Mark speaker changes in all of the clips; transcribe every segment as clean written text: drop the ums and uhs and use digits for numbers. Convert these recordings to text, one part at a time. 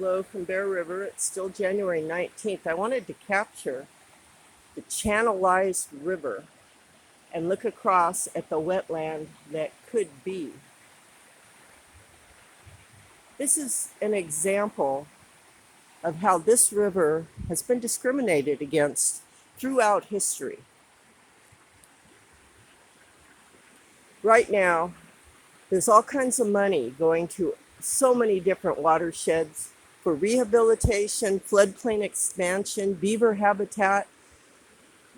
Speaker 1: Hello from Bear River. It's still January 19th. I wanted to capture the channelized river and look across at the wetland that could be. This is an example of how this river has been discriminated against throughout history. Right now, there's all kinds of money going to so many different watersheds for rehabilitation, floodplain expansion, beaver habitat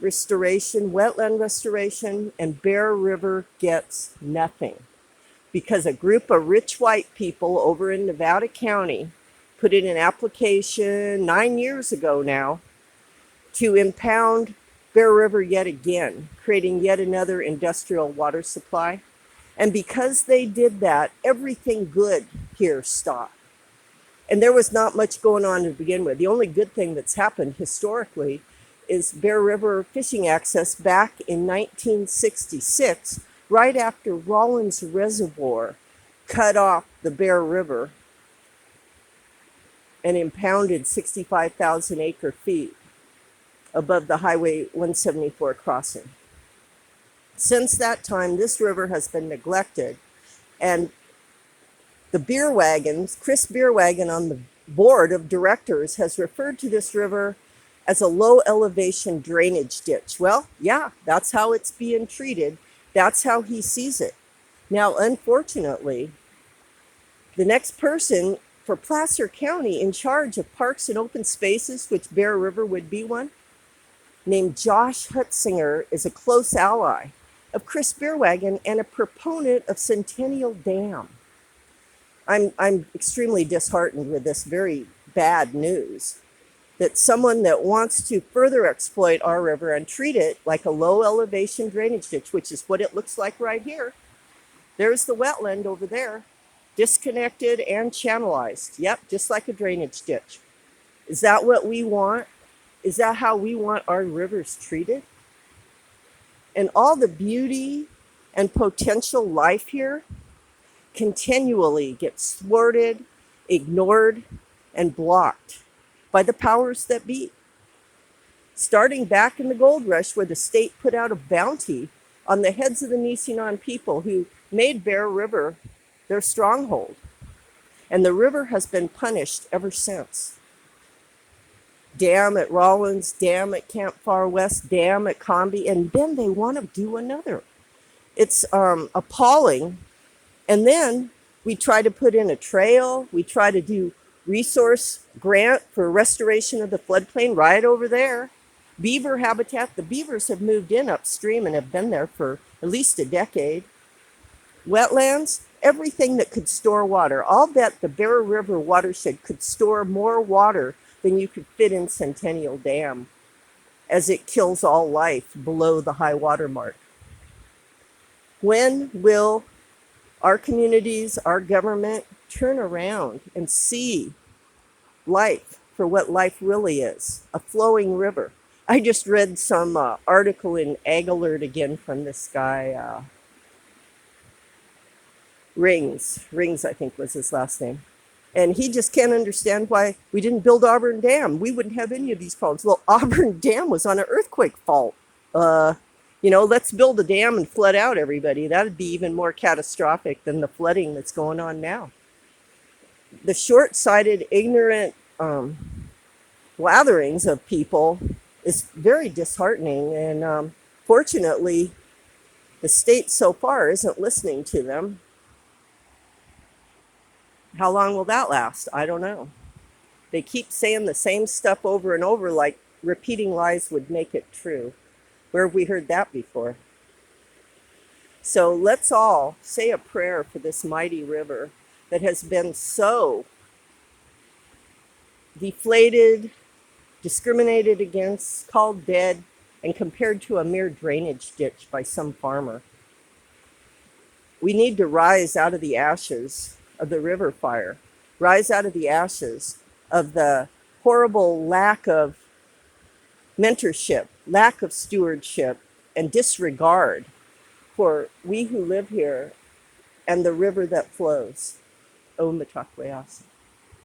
Speaker 1: restoration, wetland restoration, and Bear River gets nothing because a group of rich white people over in Nevada County put in an application 9 years ago now to impound Bear River yet again, creating yet another industrial water supply. And because they did that, everything good here stopped. And there was not much going on to begin with. The only good thing that's happened historically is Bear River fishing access back in 1966, right after Rawlins Reservoir cut off the Bear River and impounded 65,000 acre feet above the Highway 174 crossing. Since that time, this river has been neglected, and the beer wagons, Chris Beer Wagon on the board of directors has referred to this river as a low elevation drainage ditch. Well, yeah, that's how it's being treated. That's how he sees it. Now, unfortunately, the next person for Placer County in charge of parks and open spaces, which Bear River would be one, named Josh Hutzinger, is a close ally of Chris Beer Wagon and a proponent of Centennial Dam. I'm extremely disheartened with this very bad news that someone that wants to further exploit our river and treat it like a low elevation drainage ditch, which is what it looks like right here. There's the wetland over there, disconnected and channelized. Yep, just like a drainage ditch. Is that what we want? Is that how we want our rivers treated? And all the beauty and potential life here continually gets thwarted, ignored, and blocked by the powers that be. Starting back in the gold rush, where the state put out a bounty on the heads of the Nisenan people who made Bear River their stronghold. And the river has been punished ever since. Dam at Rawlins, dam at Camp Far West, dam at Combi, and then they want to do another. It's appalling. And then we try to put in a trail. We try to do resource grant for restoration of the floodplain right over there. Beaver habitat. The beavers have moved in upstream and have been there for at least a decade. Wetlands, everything that could store water. I'll bet the Bear River watershed could store more water than you could fit in Centennial Dam, as it kills all life below the high water mark. When will our communities, our government, turn around and see life for what life really is, a flowing river? I just read some article in Ag Alert again from this guy, Rings, I think was his last name. And he just can't understand why we didn't build Auburn Dam. We wouldn't have any of these problems. Well, Auburn Dam was on an earthquake fault. Let's build a dam and flood out everybody. That'd be even more catastrophic than the flooding that's going on now. The short-sighted, ignorant latherings of people is very disheartening. And fortunately, the state so far isn't listening to them. How long will that last? I don't know. They keep saying the same stuff over and over, like repeating lies would make it true. Where have we heard that before? So let's all say a prayer for this mighty river that has been so deflated, discriminated against, called dead, and compared to a mere drainage ditch by some farmer. We need to rise out of the ashes of the river fire, rise out of the ashes of the horrible lack of mentorship, lack of stewardship, and disregard for we who live here and the river that flows. O Mitakweyas.